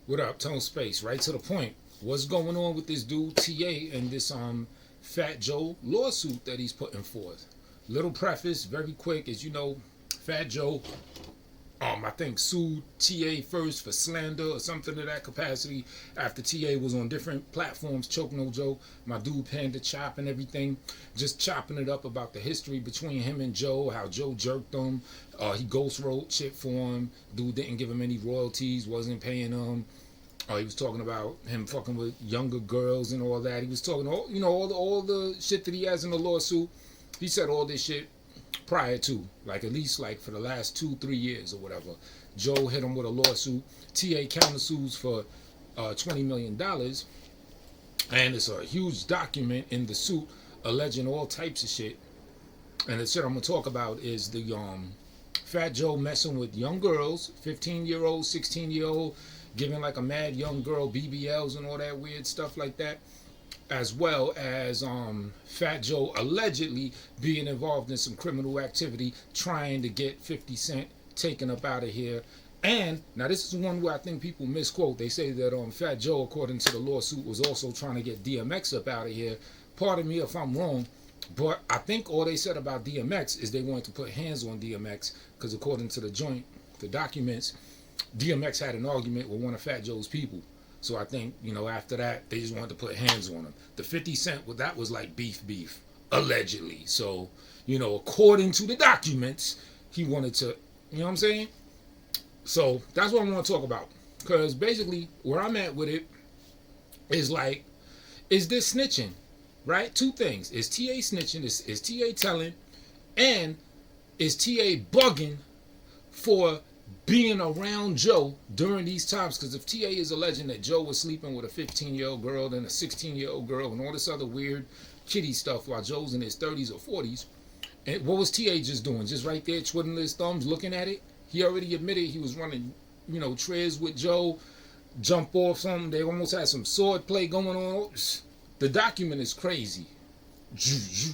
What up, Tone Space? Right to the point. What's going on with this dude TA and this Fat Joe lawsuit that he's putting forth? Little preface, very quick, as you know, Fat Joe, I think sued TA first for slander or something to that capacity after TA was on different platforms. Choke No Joe, my dude Panda Chop and everything, just chopping it up about the history between him and Joe, how Joe jerked him, he ghost wrote shit for him. Dude didn't give him any royalties, wasn't paying him. He was talking about him fucking with younger girls and all that. He was talking all the shit that he has in the lawsuit. He said all this shit prior to, like at least like for the last 2-3 years or whatever. Joe hit him with a lawsuit. TA countersues for $20 million, and it's a huge document in the suit alleging all types of shit. And the shit I'm gonna talk about is the Fat Joe messing with young girls, 15-year-old, 16-year-old, giving like a mad young girl BBLs and all that weird stuff like that, as well as Fat Joe allegedly being involved in some criminal activity, trying to get 50 Cent taken up out of here. And now this is one where I think people misquote. They say that Fat Joe, according to the lawsuit, was also trying to get DMX up out of here. Pardon me if I'm wrong, but I think all they said about DMX is they wanted to put hands on DMX because according to the joint, the documents, DMX had an argument with one of Fat Joe's people. So I think, after that, they just wanted to put hands on him. The 50 Cent, well, that was like beef, allegedly. So, according to the documents, he wanted to, you know what I'm saying? So that's what I want to talk about. Because basically, where I'm at with it is like, is this snitching? Right? Two things. Is TA snitching? Is TA telling? And is TA bugging for being around Joe during these times? Because if TA is alleging that Joe was sleeping with a 15-year-old girl, then a 16-year-old girl, and all this other weird kitty stuff while Joe's in his 30s or 40s, and what was TA just doing? Just right there twiddling his thumbs, looking at it? He already admitted he was running, triz with Joe, jump off something. They almost had some sword play going on. The document is crazy.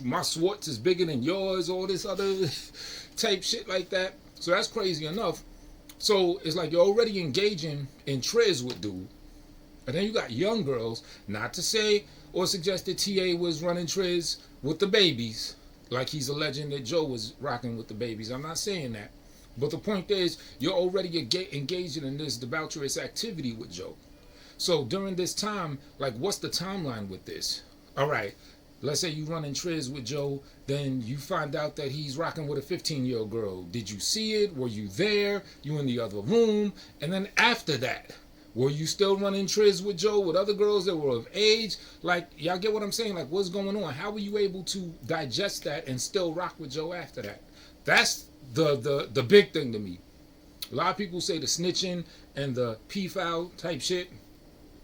My Swartz is bigger than yours, all this other type shit like that. So that's crazy enough. So it's like you're already engaging in triz with dude. And then you got young girls, not to say or suggest that TA was running triz with the babies, like he's alleging that Joe was rocking with the babies. I'm not saying that. But the point is, you're already engaging in this debaucherous activity with Joe. So during this time, like, what's the timeline with this? All right, let's say you running triz with Joe, then you find out that he's rocking with a 15-year-old girl. Did you see it? Were you there? You in the other room? And then after that, were you still running triz with Joe with other girls that were of age? Like, y'all get what I'm saying? Like, what's going on? How were you able to digest that and still rock with Joe after that? That's the big thing to me. A lot of people say the snitching and the p-foul type shit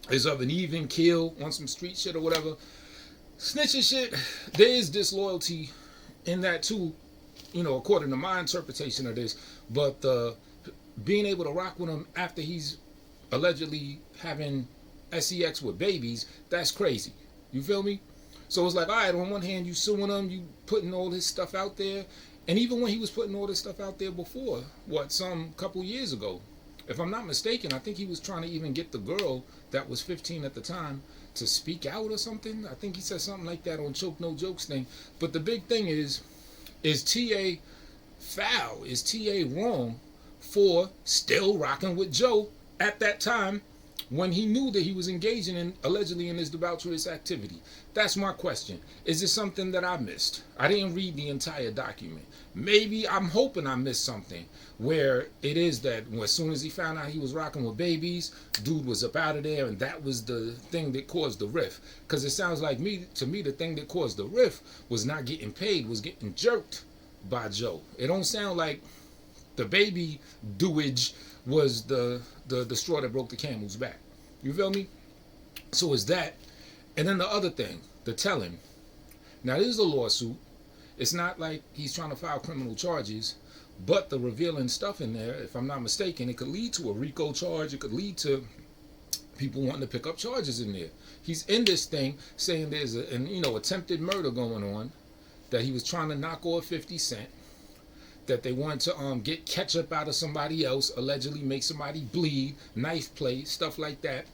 is of an even kill on some street shit or whatever. Snitching shit, there is disloyalty in that too, according to my interpretation of this. But being able to rock with him after he's allegedly having sex with babies, that's crazy. You feel me? So it's like, all right, on one hand, you suing him, you putting all this stuff out there. And even when he was putting all this stuff out there before, some couple years ago, if I'm not mistaken, I think he was trying to even get the girl that was 15 at the time to speak out or something. I think he said something like that on Choke No Jokes thing. But the big thing is TA foul? Is TA wrong for still rocking with Joe at that time when he knew that he was engaging in allegedly in this debaucherous activity? That's my question. Is it something that I missed? I didn't read the entire document. Maybe I'm hoping I missed something where it is that as soon as he found out he was rocking with babies, dude was up out of there, and that was the thing that caused the rift. Because it sounds like to me the thing that caused the rift was not getting paid, was getting jerked by Joe. It don't sound like the baby doage was the straw that broke the camel's back. You feel me? So it's that. And then the other thing, the telling. Now this is a lawsuit. It's not like he's trying to file criminal charges, but the revealing stuff in there, if I'm not mistaken, it could lead to a RICO charge. It could lead to people wanting to pick up charges in there. He's in this thing saying there's attempted murder going on, that he was trying to knock off 50 Cent, that they wanted to get ketchup out of somebody else, allegedly make somebody bleed, knife play, stuff like that,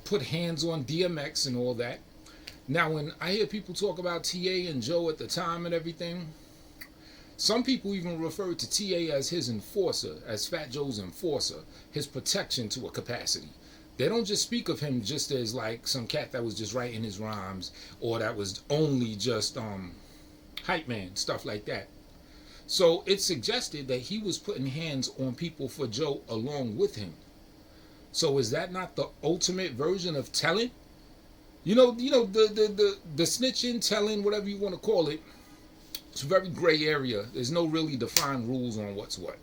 put hands on DMX and all that. Now, when I hear people talk about TA and Joe at the time and everything, some people even refer to TA as his enforcer, as Fat Joe's enforcer, his protection to a capacity. They don't just speak of him just as like some cat that was just writing his rhymes or that was only just hype man, stuff like that. So it suggested that he was putting hands on people for Joe along with him. So is that not the ultimate version of telling? The snitching, telling, whatever you want to call it. It's a very gray area. There's no really defined rules on what's what.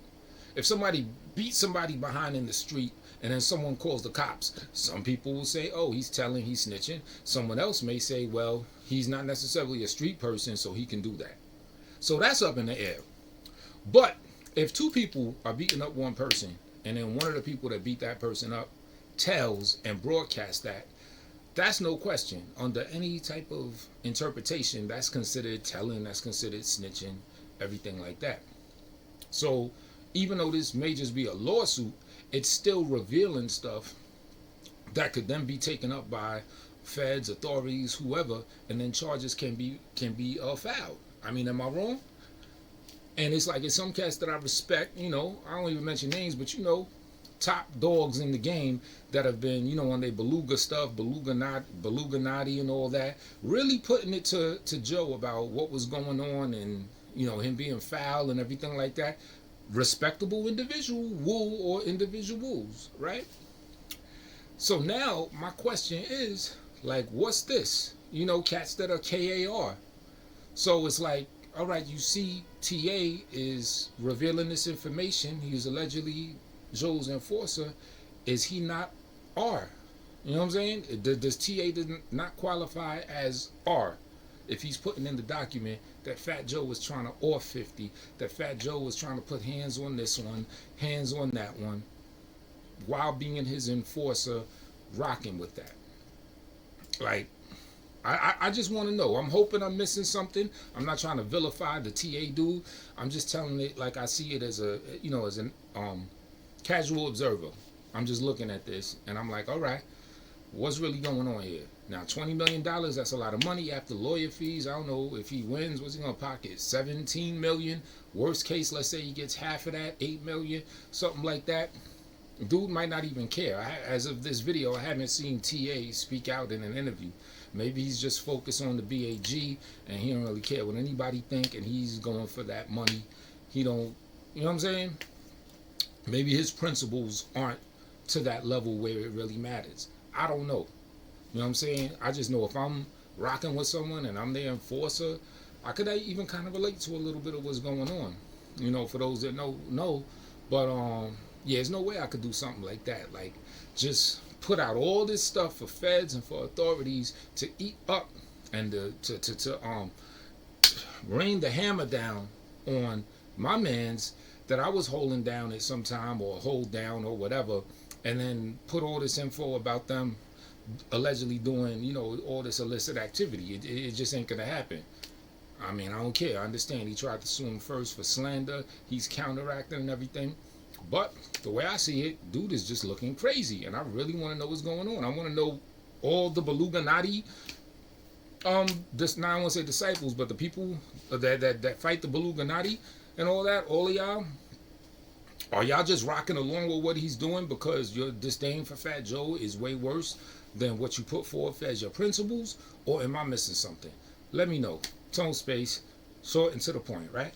If somebody beats somebody behind in the street and then someone calls the cops, some people will say, oh, he's telling, he's snitching. Someone else may say, well, he's not necessarily a street person, so he can do that. So that's up in the air. But if two people are beating up one person and then one of the people that beat that person up tells and broadcasts that, that's no question. Under any type of interpretation, that's considered telling, that's considered snitching, everything like that. So even though this may just be a lawsuit, it's still revealing stuff that could then be taken up by feds, authorities, whoever, and then charges can be filed. I mean, am I wrong? And it's like, it's some cats that I respect, I don't even mention names, but top dogs in the game that have been, on their beluga stuff, beluga naughty and all that, really putting it to Joe about what was going on and, him being foul and everything like that. Respectable individuals, right? So now my question is, like, what's this? Cats that are KAR. So it's like, all right, you see TA is revealing this information. He's allegedly Joe's enforcer. Is he not R? You know what I'm saying? Does TA not qualify as R? If he's putting in the document that Fat Joe was trying to off 50, that Fat Joe was trying to put hands on this one, hands on that one, while being his enforcer, rocking with that. Like, I just want to know. I'm hoping I'm missing something. I'm not trying to vilify the TA dude. I'm just telling it like I see it as as an casual observer. I'm just looking at this and I'm like, all right, what's really going on here? Now, $20 million, that's a lot of money after lawyer fees. I don't know if he wins, what's he going to pocket? $17 million. Worst case, let's say he gets half of that, $8 million, something like that. Dude might not even care. As of this video, I haven't seen TA speak out in an interview. Maybe he's just focused on the BAG and he don't really care what anybody think and he's going for that money. He don't, you know what I'm saying? Maybe his principles aren't to that level where it really matters. I don't know. You know what I'm saying? I just know if I'm rocking with someone and I'm their enforcer, I could even kind of relate to a little bit of what's going on. For those that know. But yeah, there's no way I could do something like that. Like, just put out all this stuff for feds and for authorities to eat up and to rain the hammer down on my mans that I was holding down at some time or hold down or whatever, and then put all this info about them allegedly doing, all this illicit activity. It just ain't gonna happen. I mean, I don't care. I understand he tried to sue him first for slander. He's counteracting and everything. But the way I see it, dude is just looking crazy. And I really want to know what's going on. I want to know all the Beluga Nati, now I want to say disciples, but the people that fight the Beluga Nati and all that, all of y'all, are y'all just rocking along with what he's doing because your disdain for Fat Joe is way worse than what you put forth as your principles? Or am I missing something? Let me know. Tone space, short and to the point, right?